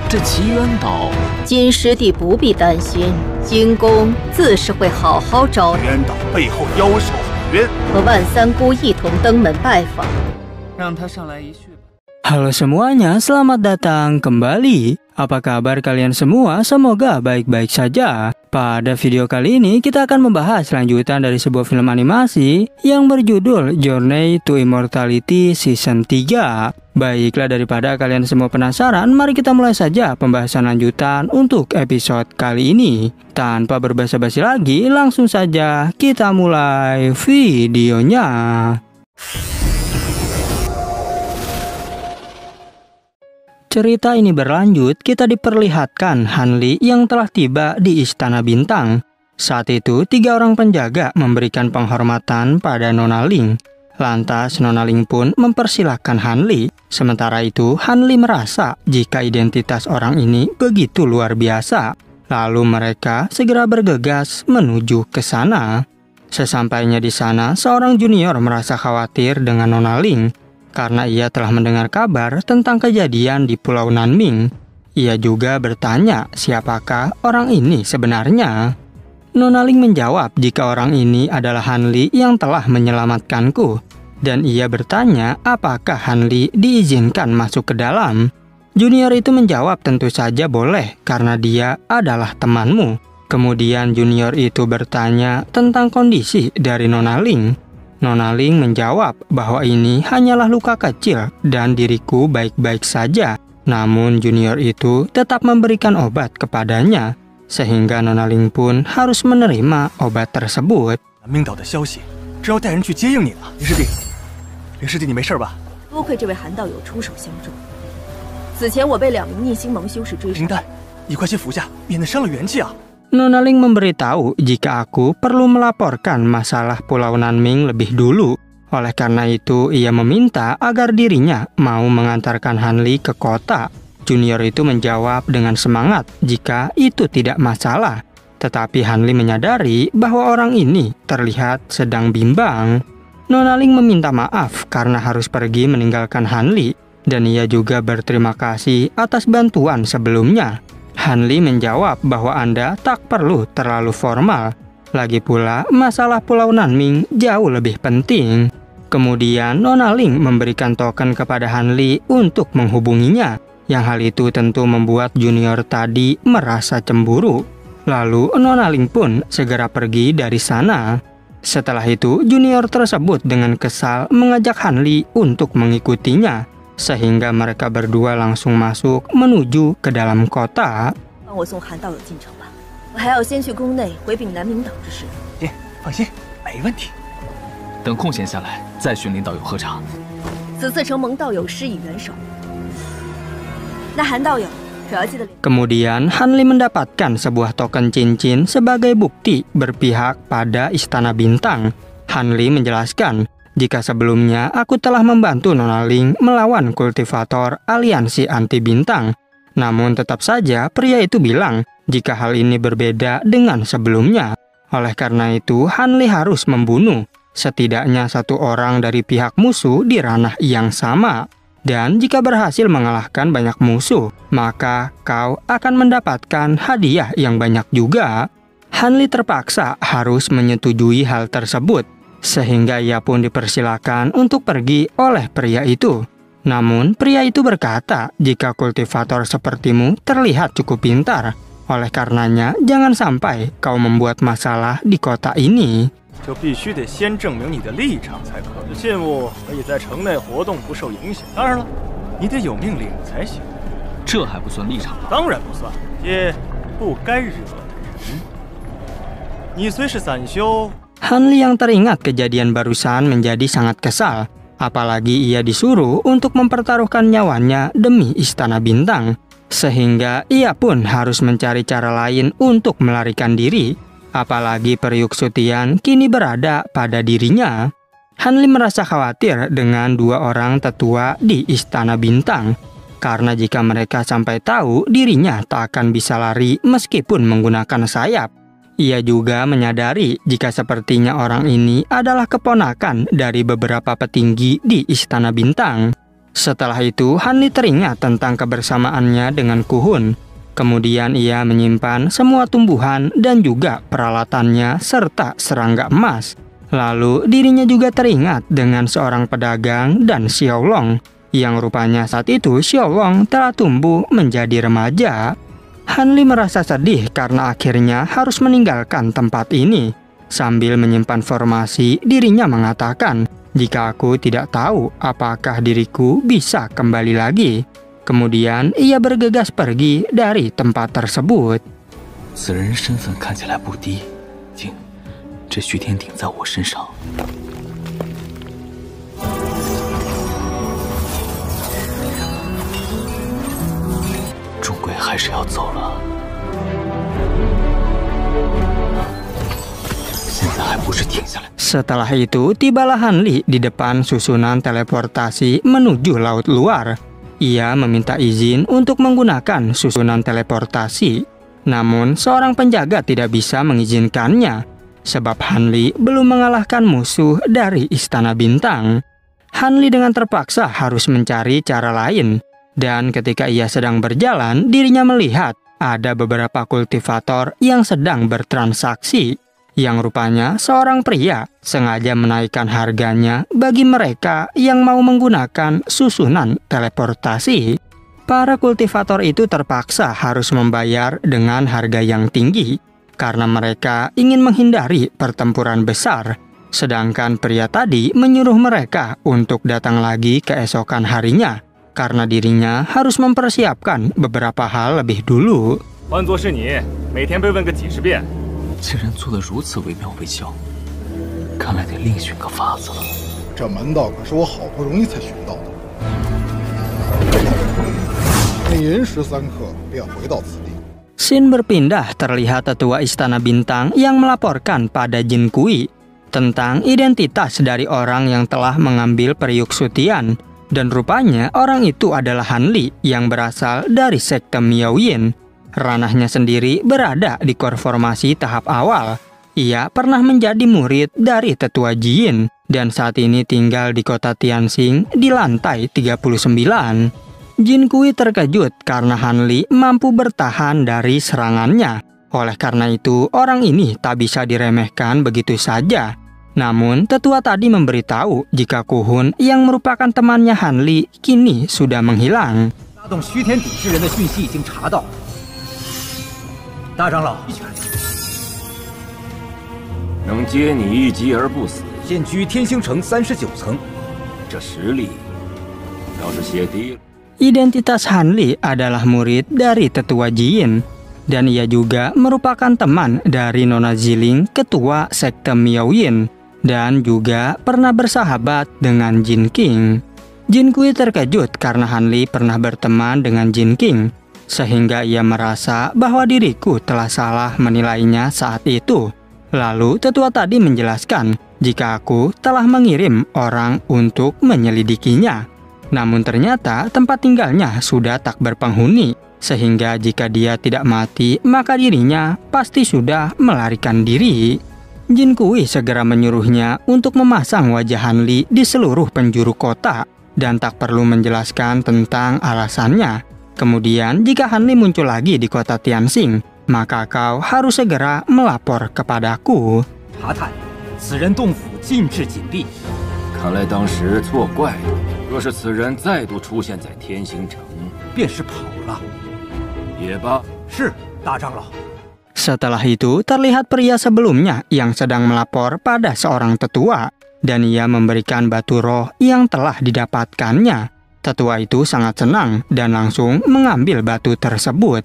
这奇缘岛，金师弟不必担心，金公自是会好好招待。渊岛背后妖兽很冤，和万三姑一同登门拜访。让他上来一叙吧。 Halo semuanya, selamat datang kembali. Apa kabar kalian semua? Semoga baik-baik saja. Pada video kali ini kita akan membahas lanjutan dari sebuah film animasi yang berjudul Journey to Immortality Season 3. Baiklah, daripada kalian semua penasaran, mari kita mulai saja pembahasan lanjutan untuk episode kali ini. Tanpa berbasa-basi lagi, langsung saja kita mulai videonya. Cerita ini berlanjut, kita diperlihatkan Han Li yang telah tiba di Istana Bintang. Saat itu, 3 orang penjaga memberikan penghormatan pada Nona Ling. Lantas, Nona Ling pun mempersilahkan Han Li. Sementara itu, Han Li merasa jika identitas orang ini begitu luar biasa. Lalu mereka segera bergegas menuju ke sana. Sesampainya di sana, seorang junior merasa khawatir dengan Nona Ling. Karena ia telah mendengar kabar tentang kejadian di Pulau Nanming. Ia juga bertanya siapakah orang ini sebenarnya. Nona Ling menjawab jika orang ini adalah Han Li yang telah menyelamatkanku. Dan ia bertanya apakah Han Li diizinkan masuk ke dalam. Junior itu menjawab tentu saja boleh karena dia adalah temanmu. Kemudian junior itu bertanya tentang kondisi dari Nona Ling. Nona Ling menjawab bahwa ini hanyalah luka kecil dan diriku baik-baik saja. Namun junior itu tetap memberikan obat kepadanya, sehingga Nona Ling pun harus menerima obat tersebut. 南明岛的消息，这要带人去接应你了，林师弟，你没事吧？多亏这位韩道友出手相助，此前我被2名逆星盟修士追杀。灵丹，你快些服下，免得伤了元气啊！ Nona Ling memberitahu jika aku perlu melaporkan masalah Pulau Nanming lebih dulu. Oleh karena itu, ia meminta agar dirinya mau mengantarkan Han Li ke kota. Junior itu menjawab dengan semangat jika itu tidak masalah. Tetapi Han Li menyadari bahwa orang ini terlihat sedang bimbang. Nona Ling meminta maaf karena harus pergi meninggalkan Han Li. Dan ia juga berterima kasih atas bantuan sebelumnya. Han Li menjawab bahwa Anda tak perlu terlalu formal. Lagi pula, masalah Pulau Nanming jauh lebih penting. Kemudian, Nona Ling memberikan token kepada Han Li untuk menghubunginya. Yang hal itu tentu membuat junior tadi merasa cemburu. Lalu, Nona Ling pun segera pergi dari sana. Setelah itu, junior tersebut dengan kesal mengajak Han Li untuk mengikutinya. Sehingga mereka berdua langsung masuk menuju ke dalam kota. 帮我送韩道友进城吧，我还要先去宫内回禀南明岛之事。放心，没问题。等空闲下来再寻领导友喝茶。此次承蒙道友施以援手，那韩道友可要记得。 Kemudian Han Li mendapatkan sebuah token cincin sebagai bukti berpihak pada Istana Bintang. Han Li menjelaskan, jika sebelumnya aku telah membantu Nona Ling melawan kultivator aliansi anti bintang. Namun tetap saja pria itu bilang jika hal ini berbeda dengan sebelumnya. Oleh karena itu Han Li harus membunuh setidaknya 1 orang dari pihak musuh di ranah yang sama. Dan jika berhasil mengalahkan banyak musuh, maka kau akan mendapatkan hadiah yang banyak juga. Han Li terpaksa harus menyetujui hal tersebut. Sehingga ia pun dipersilakan untuk pergi oleh pria itu. Namun pria itu berkata jika kultivator sepertimu terlihat cukup pintar. Oleh karenanya jangan sampai kau membuat masalah di kota ini. 这必须得先证明你的立场才可以。信物可以在城内活动不受影响，当然了，你得有命令才行。这还不算立场？当然不算，些不该惹的人。你虽是散修。 Han Li yang teringat kejadian barusan menjadi sangat kesal. Apalagi ia disuruh untuk mempertaruhkan nyawanya demi Istana Bintang. Sehingga ia pun harus mencari cara lain untuk melarikan diri. Apalagi periuk Sutian kini berada pada dirinya. Han Li merasa khawatir dengan 2 orang tetua di Istana Bintang. Karena jika mereka sampai tahu dirinya tak akan bisa lari meskipun menggunakan sayap. Ia juga menyadari jika sepertinya orang ini adalah keponakan dari beberapa petinggi di Istana Bintang. Setelah itu, Hanli teringat tentang kebersamaannya dengan Kuhun. Kemudian ia menyimpan semua tumbuhan dan juga peralatannya serta serangga emas. Lalu dirinya juga teringat dengan seorang pedagang dan Xiaolong, yang rupanya saat itu Xiaolong telah tumbuh menjadi remaja. Hanli merasa sedih karena akhirnya harus meninggalkan tempat ini. Sambil menyimpan formasi, dirinya mengatakan, jika aku tidak tahu apakah diriku bisa kembali lagi. Kemudian ia bergegas pergi dari tempat tersebut. 此人身份看起来不低，竟这徐天鼎在我身上。终归还是要走了。现在还不是停下来。 Setelah itu, tibalah Hanli di depan susunan teleportasi menuju laut luar. Ia meminta izin untuk menggunakan susunan teleportasi. Namun, seorang penjaga tidak bisa mengizinkannya, sebab Hanli belum mengalahkan musuh dari Istana Bintang. Hanli dengan terpaksa harus mencari cara lain. Dan ketika ia sedang berjalan, dirinya melihat ada beberapa kultivator yang sedang bertransaksi. Yang rupanya seorang pria sengaja menaikkan harganya bagi mereka yang mau menggunakan susunan teleportasi. Para kultivator itu terpaksa harus membayar dengan harga yang tinggi karena mereka ingin menghindari pertempuran besar. Sedangkan pria tadi menyuruh mereka untuk datang lagi keesokan harinya karena dirinya harus mempersiapkan beberapa hal lebih dulu. 换作是你，每天被问个几十遍。 竟然做得如此惟妙惟肖，看来得另寻个法子了。这门道可是我好不容易才学到的。每人13克，便回到此地。 Scene berpindah, terlihat tetua Istana Bintang yang melaporkan pada Jin Kui tentang identitas dari orang yang telah mengambil periuk Sutian. Dan rupanya orang itu adalah Hanli yang berasal dari sekte Miaoyin. Ranahnya sendiri berada di core formasi tahap awal. Ia pernah menjadi murid dari tetua Jin dan saat ini tinggal di kota Tianxing di lantai 39. Jin Kui terkejut karena Hanli mampu bertahan dari serangannya. Oleh karena itu, orang ini tak bisa diremehkan begitu saja. Namun, tetua tadi memberitahu jika Kuhun yang merupakan temannya Hanli kini sudah menghilang. 发动虚天鼎之人的讯息已经查到。 大长老，能接你一击而不死，现居天星城39层，这实力要是写低了。 Identitas Hanli adalah murid dari tetua Jin, dan ia juga merupakan teman dari Nona Ziling, ketua sekte Miaoyin, dan juga pernah bersahabat dengan Jin King. Jin Kui terkejut karena Hanli pernah berteman dengan Jin King. Sehingga ia merasa bahwa diriku telah salah menilainya saat itu. Lalu tetua tadi menjelaskan jika aku telah mengirim orang untuk menyelidikinya. Namun ternyata tempat tinggalnya sudah tak berpenghuni, sehingga jika dia tidak mati maka dirinya pasti sudah melarikan diri. Jin Kui segera menyuruhnya untuk memasang wajah Hanli di seluruh penjuru kota dan tak perlu menjelaskan tentang alasannya. Kemudian, jika Hanli muncul lagi di kota Tianxing, maka kau harus segera melapor kepadaku. 查探，此人洞府禁制紧闭。看来当时错怪了。若是此人再度出现在天星城，便是跑了。也罢。是，大长老。 Setelah itu, terlihat pria sebelumnya yang sedang melapor pada seorang tetua, dan ia memberikan batu roh yang telah didapatkannya. Tetua itu sangat senang dan langsung mengambil batu tersebut.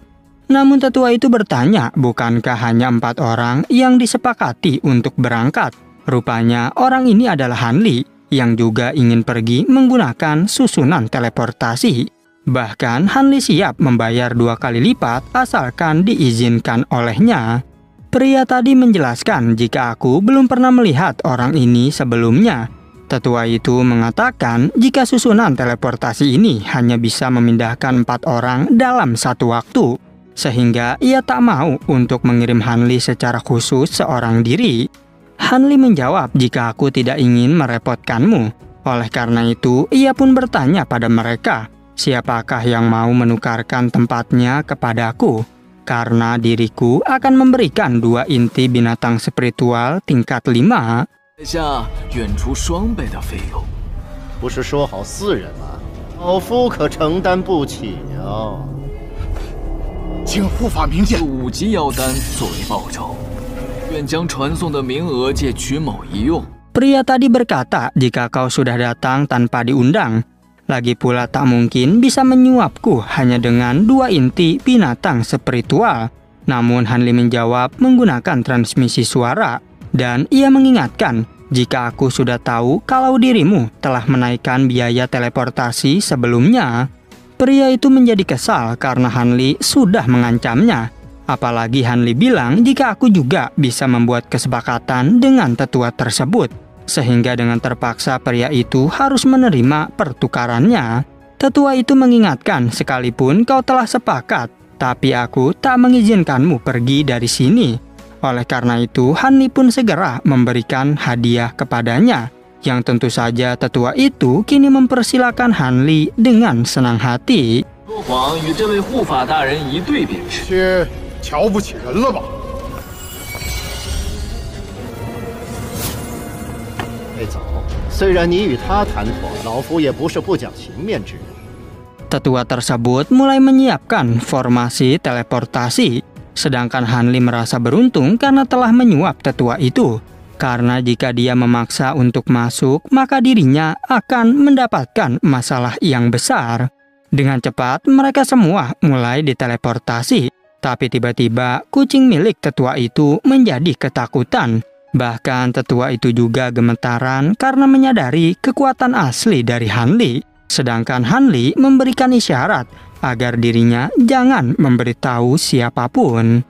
Namun tetua itu bertanya, bukankah hanya 4 orang yang disepakati untuk berangkat? Rupanya orang ini adalah Hanli yang juga ingin pergi menggunakan susunan teleportasi. Bahkan Hanli siap membayar 2 kali lipat asalkan diizinkan olehnya. Pria tadi menjelaskan jika aku belum pernah melihat orang ini sebelumnya. Tetua itu mengatakan jika susunan teleportasi ini hanya bisa memindahkan 4 orang dalam satu waktu, sehingga ia tak mau untuk mengirim Hanli secara khusus seorang diri. Hanli menjawab jika aku tidak ingin merepotkanmu. Oleh karena itu, ia pun bertanya pada mereka, siapakah yang mau menukarkan tempatnya kepadaku? Karena diriku akan memberikan 2 inti binatang spiritual tingkat 5. 下远出双倍的费用。不是说好4人吗？老夫可承担不起呀。请护法明鉴。 5级妖丹作为报酬，愿将传送的名额借取某一用。 Pria tadi berkata, jika kau sudah datang tanpa diundang, lagi pula tak mungkin bisa menyuapku hanya dengan 2 inti binatang spiritual. Namun Hanli menjawab menggunakan transmisi suara, dan ia mengingatkan, jika aku sudah tahu kalau dirimu telah menaikkan biaya teleportasi sebelumnya. Pria itu menjadi kesal karena Hanli sudah mengancamnya. Apalagi Hanli bilang jika aku juga bisa membuat kesepakatan dengan tetua tersebut. Sehingga dengan terpaksa pria itu harus menerima pertukarannya. Tetua itu mengingatkan, sekalipun kau telah sepakat, tapi aku tak mengizinkanmu pergi dari sini. Oleh karena itu, Hanli pun segera memberikan hadiah kepadanya. Yang tentu saja tetua itu kini mempersilakan Hanli dengan senang hati. 说谎与这位护法大人一对便是。些瞧不起人了吧？贝总，虽然你与他谈妥，老夫也不是不讲情面之人。 Tetua tersebut mulai menyiapkan formasi teleportasi. Sedangkan Hanli merasa beruntung karena telah menyuap tetua itu. Karena jika dia memaksa untuk masuk, maka dirinya akan mendapatkan masalah yang besar. Dengan cepat, mereka semua mulai diteleportasi. Tapi tiba-tiba, kucing milik tetua itu menjadi ketakutan. Bahkan tetua itu juga gemetaran karena menyadari kekuatan asli dari Hanli. Sedangkan Hanli memberikan isyarat agar dirinya jangan memberitahu siapapun.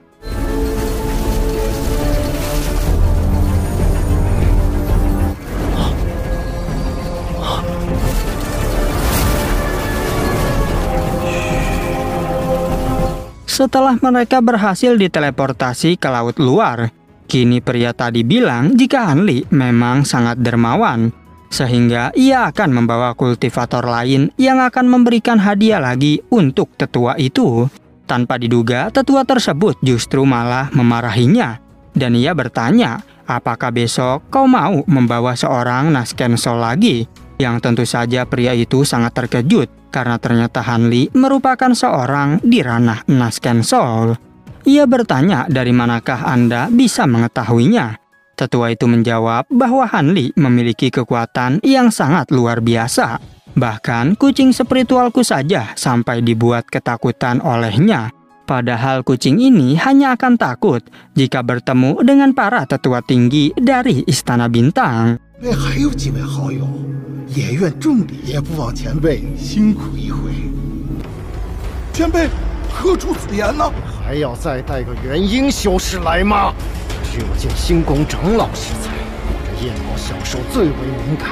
Setelah mereka berhasil diteleportasi ke laut luar, kini pria tadi bilang jika Hanli memang sangat dermawan. Sehingga ia akan membawa kultivator lain yang akan memberikan hadiah lagi untuk tetua itu. Tanpa diduga, tetua tersebut justru malah memarahinya. Dan ia bertanya, apakah besok kau mau membawa seorang Naskensol lagi? Yang tentu saja pria itu sangat terkejut, karena ternyata Hanli merupakan seorang di ranah Naskensol. Ia bertanya, dari manakah Anda bisa mengetahuinya? Tetua itu menjawab bahwa Hanli memiliki kekuatan yang sangat luar biasa. Bahkan kucing spiritualku saja sampai dibuat ketakutan olehnya. Padahal kucing ini hanya akan takut jika bertemu dengan para tetua tinggi dari Istana Bintang. 还有几位好友，也愿重礼，也不枉前辈辛苦一回。前辈何出此言呢？还要再带个元婴修士来吗？ 只有见星宫长老时才，我这夜猫小兽最为敏感。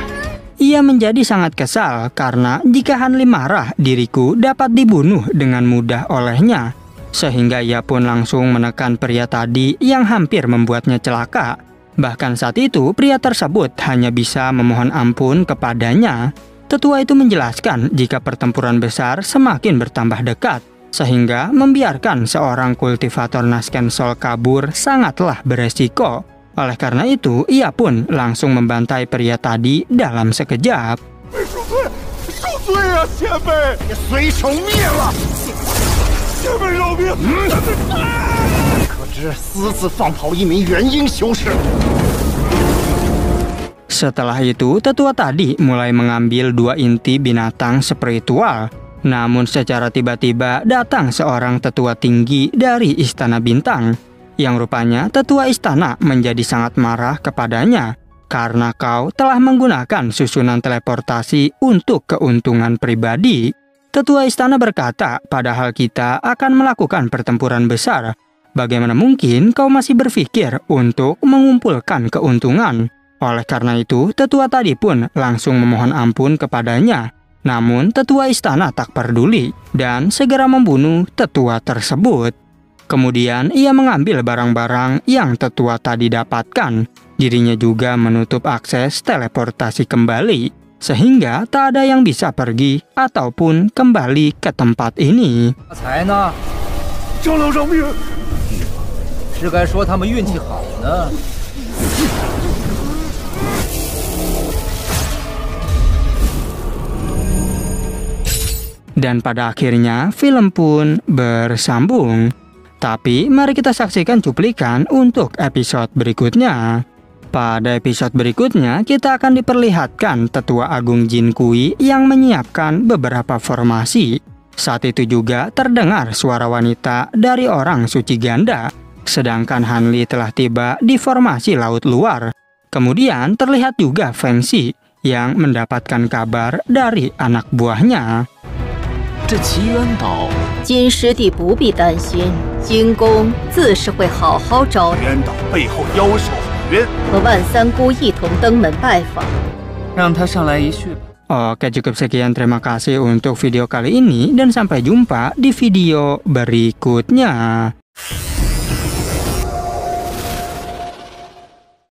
Ia menjadi sangat kesal karena jika Hanli marah, diriku dapat dibunuh dengan mudah olehnya. Sehingga ia pun langsung menekan pria tadi yang hampir membuatnya celaka. Bahkan saat itu, pria tersebut hanya bisa memohon ampun kepadanya. Tetua itu menjelaskan jika pertempuran besar semakin bertambah dekat. Sehingga membiarkan seorang kultivator Naskensol kabur sangatlah beresiko. Oleh karena itu, ia pun langsung membantai pria tadi dalam sekejap. 受罪啊，前辈！也随手灭了。前辈饶命！可知私自放跑一名元婴修士。 Setelah itu, tetua tadi mulai mengambil 2 inti binatang spiritual. Namun secara tiba-tiba datang seorang tetua tinggi dari Istana Bintang. Yang rupanya tetua istana menjadi sangat marah kepadanya. Karena kau telah menggunakan susunan teleportasi untuk keuntungan pribadi. Tetua istana berkata, padahal kita akan melakukan pertempuran besar. Bagaimana mungkin kau masih berpikir untuk mengumpulkan keuntungan? Oleh karena itu, tetua tadi pun langsung memohon ampun kepadanya. Namun tetua istana tak peduli dan segera membunuh tetua tersebut. Kemudian ia mengambil barang-barang yang tetua tadi dapatkan. Dirinya juga menutup akses teleportasi kembali. sehingga tak ada yang bisa pergi ataupun kembali ke tempat ini. 才呢？长老饶命！是该说他们运气好呢。 Dan pada akhirnya film pun bersambung. Tapi mari kita saksikan cuplikan untuk episode berikutnya. Pada episode berikutnya kita akan diperlihatkan Tetua Agung Jin Kui yang menyiapkan beberapa formasi. Saat itu juga terdengar suara wanita dari orang suci ganda. Sedangkan Han Li telah tiba di formasi laut luar. Kemudian terlihat juga Feng Xi yang mendapatkan kabar dari anak buahnya. 这奇缘岛，金师弟不必担心，金公自是会好好招待。渊岛背后妖兽很冤，和万三姑一同登门拜访。让他上来一叙吧。 Oke, cukup sekian, terima kasih untuk video kali ini dan sampai jumpa di video berikutnya.